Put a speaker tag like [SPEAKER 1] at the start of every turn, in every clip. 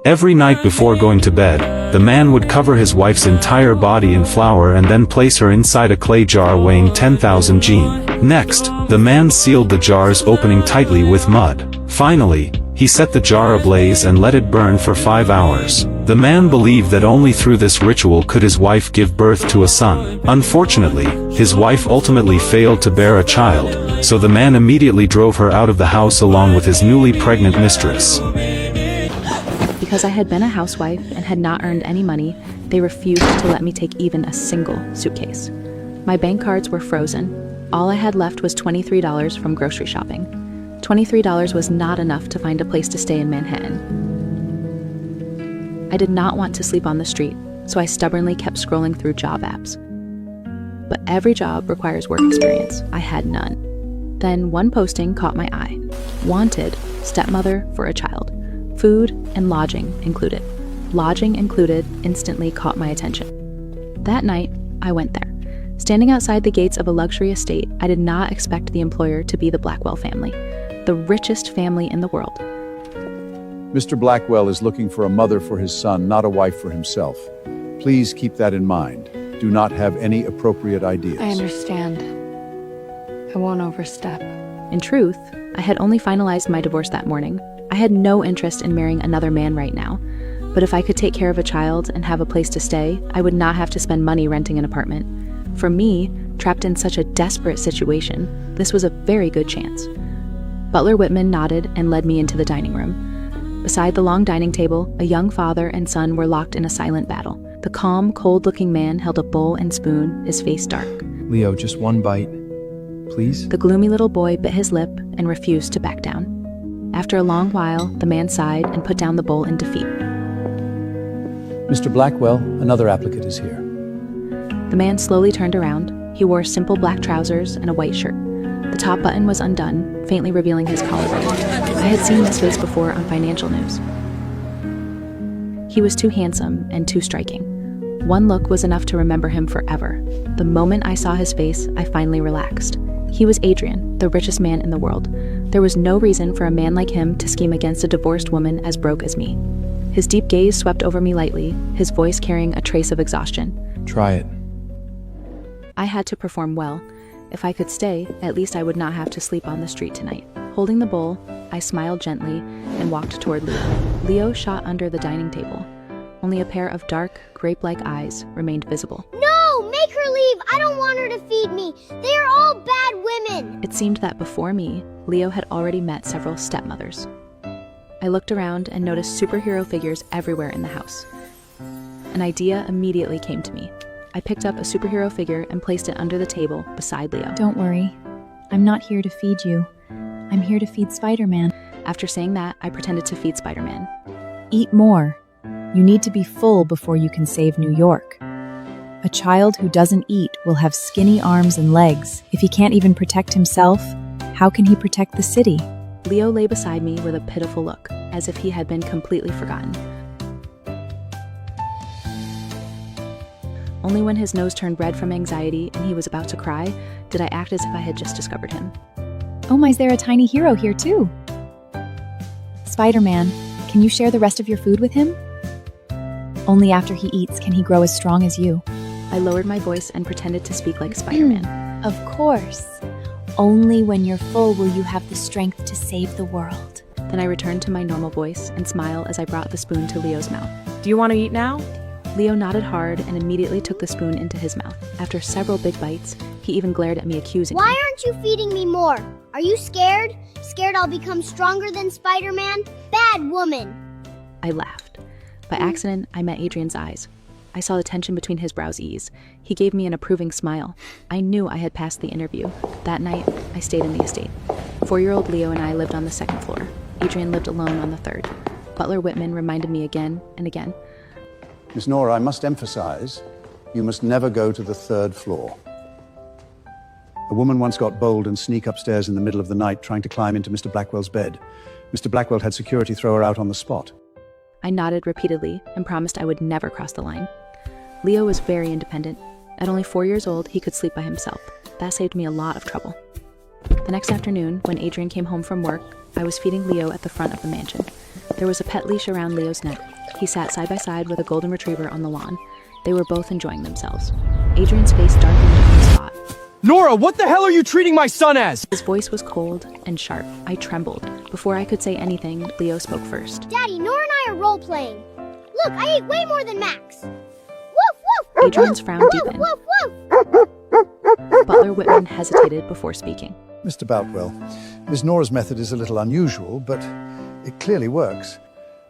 [SPEAKER 1] Every night before going to bed, the man would cover his wife's entire body in flour and then place her inside a clay jar weighing 10,000 gene. Next, the man sealed the jars opening tightly with mud. Finally, he set the jar ablaze and let it burn for 5 hours. The man believed that only through this ritual could his wife give birth to a son. Unfortunately, his wife ultimately failed to bear a child, so the man immediately drove her out of the house along with his newly pregnant mistress.
[SPEAKER 2] Because I had been a housewife and had not earned any money, they refused to let me take even a single suitcase. My bank cards were frozen. All I had left was $23 from grocery shopping. $23 was not enough to find a place to stay in Manhattan. I did not want to sleep on the street, so I stubbornly kept scrolling through job apps. But every job requires work experience. I had none. Then one posting caught my eye. Wanted, stepmother for a child. Food and lodging included. Lodging included instantly caught my attention. That night, I went there. Standing outside the gates of a luxury estate, I did not expect the employer to be the Blackwell family, the richest family in the world.
[SPEAKER 3] Mr. Blackwell is looking for a mother for his son, not a wife for himself. Please keep that in mind. Do not have any appropriate ideas.
[SPEAKER 4] I understand. I won't overstep.
[SPEAKER 2] In truth, I had only finalized my divorce that morning. I had no interest in marrying another man right now, but if I could take care of a child and have a place to stay, I would not have to spend money renting an apartment. For me, trapped in such a desperate situation, this was a very good chance. Butler Whitman nodded and led me into the dining room. Beside the long dining table, a young father and son were locked in a silent battle. The calm, cold-looking man held a bowl and spoon, his face dark.
[SPEAKER 5] Leo, just one bite, please?
[SPEAKER 2] The gloomy little boy bit his lip and refused to back down. After a long while, the man sighed and put down the bowl in defeat.
[SPEAKER 6] Mr. Blackwell, another applicant is here.
[SPEAKER 2] The man slowly turned around. He wore simple black trousers and a white shirt. The top button was undone, faintly revealing his collarbone. I had seen this face before on financial news. He was too handsome and too striking. One look was enough to remember him forever. The moment I saw his face, I finally relaxed. He was Adrian, the richest man in the world. There was no reason for a man like him to scheme against a divorced woman as broke as me. His deep gaze swept over me lightly, his voice carrying a trace of exhaustion.
[SPEAKER 5] Try it.
[SPEAKER 2] I had to perform well. If I could stay, at least I would not have to sleep on the street tonight. Holding the bowl, I smiled gently and walked toward Leo. Leo shot under the dining table. Only a pair of dark, grape-like eyes remained visible.
[SPEAKER 7] No! Make her leave! I don't want her to feed me! They are all bad women!
[SPEAKER 2] It seemed that before me, Leo had already met several stepmothers. I looked around and noticed superhero figures everywhere in the house. An idea immediately came to me. I picked up a superhero figure and placed it under the table beside Leo.
[SPEAKER 8] Don't worry. I'm not here to feed you. I'm here to feed Spider-Man.
[SPEAKER 2] After saying that, I pretended to feed Spider-Man.
[SPEAKER 8] Eat more. You need to be full before you can save New York. A child who doesn't eat will have skinny arms and legs. If he can't even protect himself, how can he protect the city?
[SPEAKER 2] Leo lay beside me with a pitiful look, as if he had been completely forgotten. Only when his nose turned red from anxiety and he was about to cry did I act as if I had just discovered him.
[SPEAKER 8] Oh my, is there a tiny hero here too? Spider-Man, can you share the rest of your food with him? Only after he eats can he grow as strong as you.
[SPEAKER 2] I lowered my voice and pretended to speak like Spider-Man.
[SPEAKER 9] Of course. Only when you're full will you have the strength to save the world.
[SPEAKER 2] Then I returned to my normal voice and smiled as I brought the spoon to Leo's mouth.
[SPEAKER 10] Do you want to eat now?
[SPEAKER 2] Leo nodded hard and immediately took the spoon into his mouth. After several big bites, he even glared at me accusingly.
[SPEAKER 7] Why aren't you feeding me more? Are you scared? Scared I'll become stronger than Spider-Man? Bad woman!
[SPEAKER 2] I laughed. By accident, I met Adrian's eyes. I saw the tension between his brows ease. He gave me an approving smile. I knew I had passed the interview. That night, I stayed in the estate. 4-year-old Leo and I lived on the second floor. Adrian lived alone on the third. Butler Whitman reminded me again and again.
[SPEAKER 3] Miss Nora, I must emphasize, you must never go to the third floor. A woman once got bold and sneak upstairs in the middle of the night trying to climb into Mr. Blackwell's bed. Mr. Blackwell had security throw her out on the spot.
[SPEAKER 2] I nodded repeatedly and promised I would never cross the line. Leo was very independent. At only 4 years old, he could sleep by himself. That saved me a lot of trouble. The next afternoon, when Adrian came home from work, I was feeding Leo at the front of the mansion. There was a pet leash around Leo's neck. He sat side by side with a golden retriever on the lawn. They were both enjoying themselves. Adrian's face darkened on the spot.
[SPEAKER 5] Nora, what the hell are you treating my son as?
[SPEAKER 2] His voice was cold and sharp. I trembled. Before I could say anything, Leo spoke first.
[SPEAKER 7] Daddy, Nora and I are role-playing. Look, I ate way more than Max. Woof, woof.
[SPEAKER 2] Adrian's frown deepened.
[SPEAKER 7] Woof, woof.
[SPEAKER 2] Butler Whitman hesitated before speaking.
[SPEAKER 3] Mr. Boutwell, Miss Nora's method is a little unusual, but it clearly works.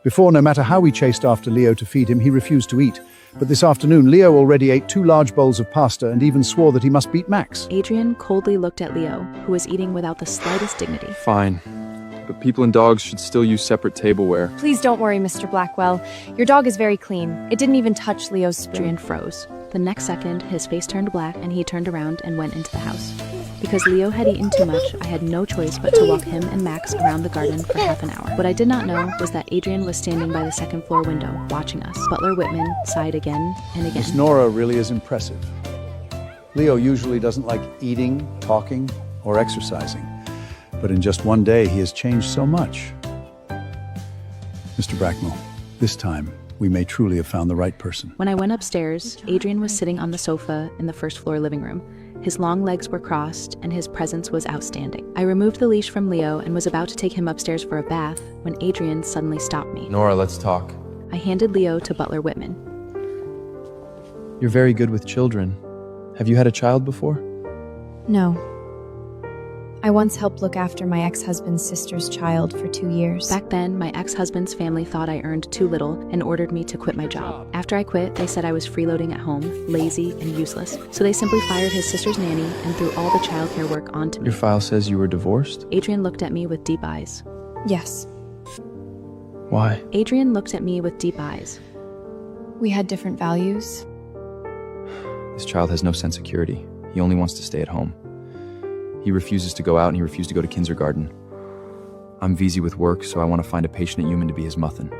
[SPEAKER 3] Before, no matter how we chased after Leo to feed him, he refused to eat. But this afternoon, Leo already ate 2 large bowls of pasta and even swore that he must beat Max.
[SPEAKER 2] Adrian coldly looked at Leo, who was eating without the slightest dignity.
[SPEAKER 5] Fine. But people and dogs should still use separate tableware.
[SPEAKER 8] Please don't worry, Mr. Blackwell. Your dog is very clean. It didn't even touch Leo's spoon.
[SPEAKER 2] Adrian froze. The next second, his face turned black and he turned around and went into the house. Because Leo had eaten too much, I had no choice but to walk him and Max around the garden for half an hour. What I did not know was that Adrian was standing by the second floor window, watching us. Butler Whitman sighed again and again.
[SPEAKER 3] Miss Nora really is impressive. Leo usually doesn't like eating, talking, or exercising. But in just one day, he has changed so much. Mr. Bracknell, this time, we may truly have found the right person.
[SPEAKER 2] When I went upstairs, Adrian was sitting on the sofa in the first floor living room. His long legs were crossed, and his presence was outstanding. I removed the leash from Leo and was about to take him upstairs for a bath when Adrian suddenly stopped me.
[SPEAKER 5] Nora, let's talk.
[SPEAKER 2] I handed Leo to Butler Whitman.
[SPEAKER 5] You're very good with children. Have you had a child before?
[SPEAKER 8] No. I once helped look after my ex-husband's sister's child for 2 years.
[SPEAKER 2] Back then, my ex-husband's family thought I earned too little and ordered me to quit my job. After I quit, they said I was freeloading at home, lazy and useless. So they simply fired his sister's nanny and threw all the childcare work onto me.
[SPEAKER 5] Your file says you were divorced?
[SPEAKER 2] Adrian looked at me with deep eyes.
[SPEAKER 8] Yes.
[SPEAKER 5] Why?
[SPEAKER 2] Adrian looked at me with deep eyes.
[SPEAKER 8] We had different values.
[SPEAKER 5] This child has no sense of security. He only wants to stay at home. He refuses to go out and he refused to go to kindergarten. I'm busy with work, so I want to find a patient human to be his mutton.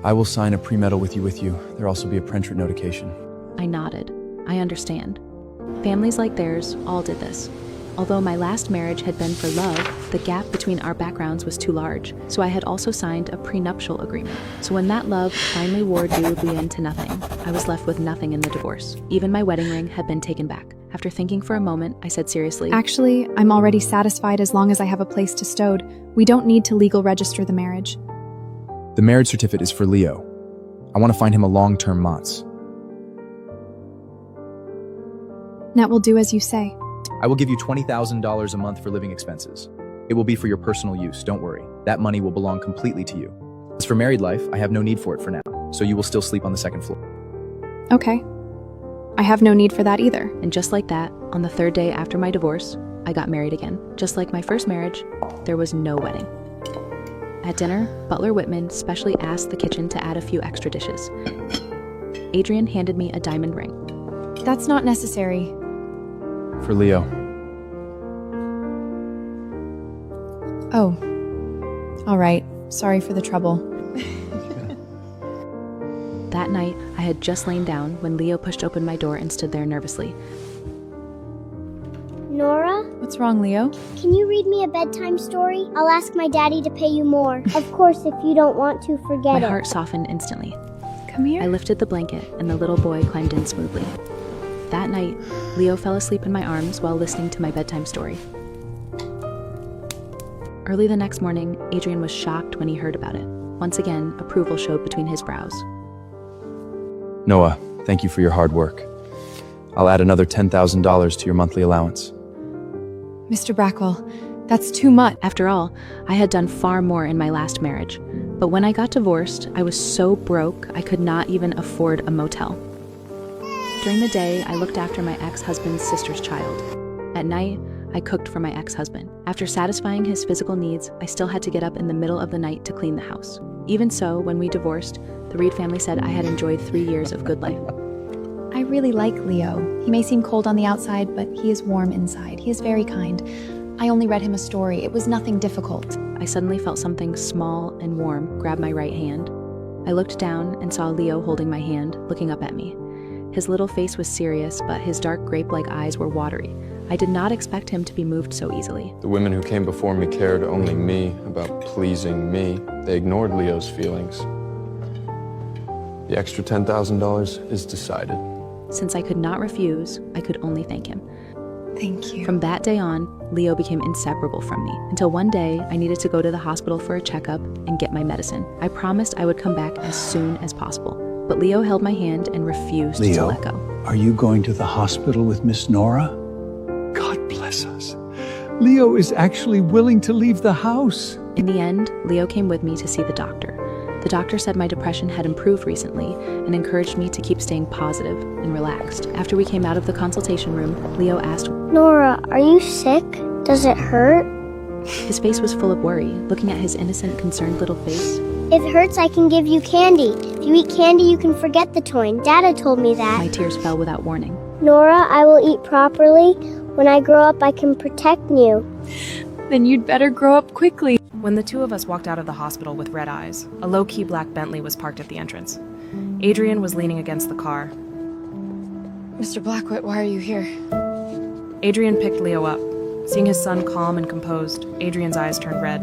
[SPEAKER 5] I will sign a pre-medal with you. There'll also be a prentrate notification.
[SPEAKER 2] I nodded. I understand. Families like theirs all did this. Although my last marriage had been for love, the gap between our backgrounds was too large, so I had also signed a prenuptial agreement. So when that love finally wore dubly into nothing, I was left with nothing in the divorce. Even my wedding ring had been taken back. After thinking for a moment, I said seriously,
[SPEAKER 8] Actually, I'm already satisfied as long as I have a place to stowed. We don't need to legal register the marriage.
[SPEAKER 5] The marriage certificate is for Leo. I want to find him a long-term Motz.
[SPEAKER 8] That will do as you say.
[SPEAKER 5] I will give you $20,000 a month for living expenses. It will be for your personal use, don't worry. That money will belong completely to you. As for married life, I have no need for it for now, so you will still sleep on the second floor.
[SPEAKER 8] Okay. I have no need for that either.
[SPEAKER 2] And just like that, on the 3rd day after my divorce, I got married again. Just like my first marriage, there was no wedding. At dinner, Butler Whitman specially asked the kitchen to add a few extra dishes. Adrian handed me a diamond ring.
[SPEAKER 8] That's not necessary.
[SPEAKER 5] For Leo.
[SPEAKER 8] Oh. All right. Sorry for the trouble.
[SPEAKER 2] That night, I had just lain down when Leo pushed open my door and stood there nervously.
[SPEAKER 7] Nora,
[SPEAKER 8] What's wrong, Leo?
[SPEAKER 7] can you read me a bedtime story? I'll ask my daddy to pay you more. Of course, if you don't want to, forget
[SPEAKER 2] My
[SPEAKER 7] it.
[SPEAKER 2] heart softened instantly.
[SPEAKER 8] Come here.
[SPEAKER 2] I lifted the blanket and the little boy climbed in smoothly. That night, Leo fell asleep in my arms while listening to my bedtime story. Early the next morning, Adrian was shocked when he heard about it. Once again, approval showed between his brows.
[SPEAKER 5] Noah, thank you for your hard work. I'll add another $10,000 to your monthly allowance.
[SPEAKER 8] Mr. Brackwell, that's too much.
[SPEAKER 2] After all, I had done far more in my last marriage. But when I got divorced, I was so broke I could not even afford a motel. During the day, I looked after my ex-husband's sister's child. At night, I cooked for my ex-husband. After satisfying his physical needs, I still had to get up in the middle of the night to clean the house. Even so, when we divorced, the Reed family said I had enjoyed 3 years of good life.
[SPEAKER 8] I really like Leo. He may seem cold on the outside, but he is warm inside. He is very kind. I only read him a story. It was nothing difficult.
[SPEAKER 2] I suddenly felt something small and warm grab my right hand. I looked down and saw Leo holding my hand, looking up at me. His little face was serious, but his dark grape-like eyes were watery. I did not expect him to be moved so easily.
[SPEAKER 10] The women who came before me cared only me, about pleasing me. They ignored Leo's feelings. The extra $10,000 is decided.
[SPEAKER 2] Since I could not refuse, I could only thank him.
[SPEAKER 4] Thank you.
[SPEAKER 2] From that day on, Leo became inseparable from me, until one day I needed to go to the hospital for a checkup and get my medicine. I promised I would come back as soon as possible, but Leo held my hand and refused to let go.
[SPEAKER 3] Are you going to the hospital with Miss Nora? God bless us. Leo is actually willing to leave the house.
[SPEAKER 2] In the end, Leo came with me to see the doctor. The doctor said my depression had improved recently and encouraged me to keep staying positive and relaxed. After we came out of the consultation room, Leo asked,
[SPEAKER 7] Nora, are you sick? Does it hurt?
[SPEAKER 2] His face was full of worry, looking at his innocent, concerned little face.
[SPEAKER 7] If it hurts, I can give you candy. If you eat candy, you can forget the toy. Dada told me that.
[SPEAKER 2] My tears fell without warning.
[SPEAKER 7] Nora, I will eat properly. When I grow up, I can protect you.
[SPEAKER 8] Then you'd better grow up quickly.
[SPEAKER 11] When the two of us walked out of the hospital with red eyes, a low-key black Bentley was parked at the entrance. Adrian was leaning against the car.
[SPEAKER 4] Mr. Blackwood, why are you here?
[SPEAKER 11] Adrian picked Leo up. Seeing his son calm and composed, Adrian's eyes turned red.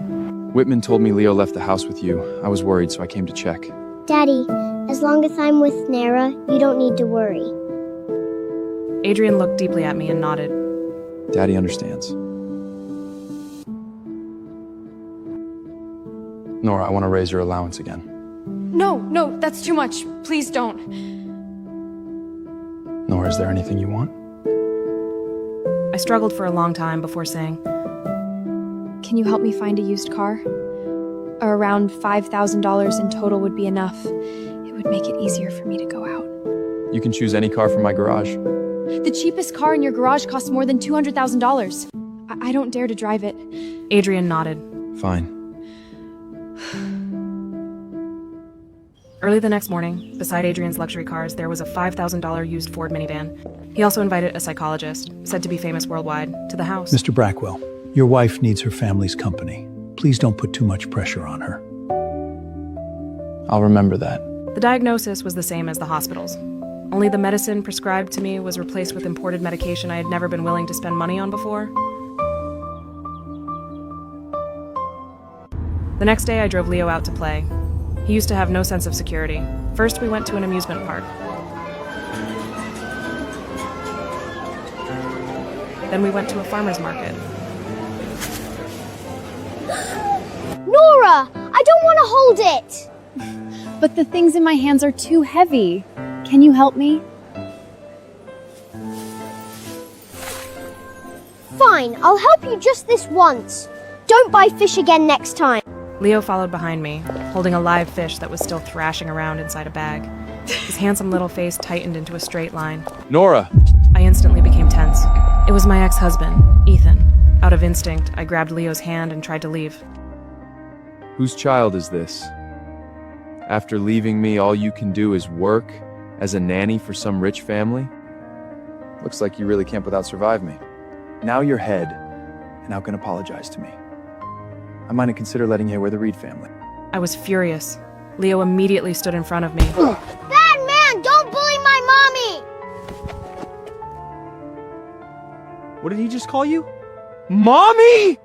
[SPEAKER 5] Whitman told me Leo left the house with you. I was worried, so I came to check.
[SPEAKER 7] Daddy, as long as I'm with Nora, you don't need to worry.
[SPEAKER 11] Adrian looked deeply at me and nodded.
[SPEAKER 5] Daddy understands. Nora, I want to raise your allowance again.
[SPEAKER 4] No, that's too much. Please don't.
[SPEAKER 5] Nora, is there anything you want?
[SPEAKER 11] I struggled for a long time before saying,
[SPEAKER 8] Can you help me find a used car? Around $5,000 in total would be enough. It would make it easier for me to go out.
[SPEAKER 5] You can choose any car from my garage.
[SPEAKER 8] The cheapest car in your garage costs more than $200,000. I don't dare to drive it.
[SPEAKER 11] Adrian nodded.
[SPEAKER 5] Fine.
[SPEAKER 11] Early the next morning, beside Adrian's luxury cars, there was a $5,000 used Ford minivan. He also invited a psychologist, said to be famous worldwide, to the house.
[SPEAKER 3] Mr. Brackwell, your wife needs her family's company. Please don't put too much pressure on her.
[SPEAKER 5] I'll remember that.
[SPEAKER 11] The diagnosis was the same as the hospital's. Only the medicine prescribed to me was replaced with imported medication I had never been willing to spend money on before. The next day, I drove Leo out to play. He used to have no sense of security. First, we went to an amusement park. Then we went to a farmer's market.
[SPEAKER 7] Nora, I don't want to hold it.
[SPEAKER 8] But the things in my hands are too heavy. Can you help me?
[SPEAKER 7] Fine, I'll help you just this once. Don't buy fish again next time.
[SPEAKER 11] Leo followed behind me, holding a live fish that was still thrashing around inside a bag. His handsome little face tightened into a straight line.
[SPEAKER 5] Nora!
[SPEAKER 11] I instantly became tense. It was my ex-husband, Ethan. Out of instinct, I grabbed Leo's hand and tried to leave.
[SPEAKER 5] Whose child is this? After leaving me, all you can do is work as a nanny for some rich family? Looks like you really can't without survive me. Now you're head, and now can apologize to me. I might have considered letting you wear the Reed family.
[SPEAKER 11] I was furious. Leo immediately stood in front of me.
[SPEAKER 7] Bad man, don't bully my mommy!
[SPEAKER 5] What did he just call you? Mommy!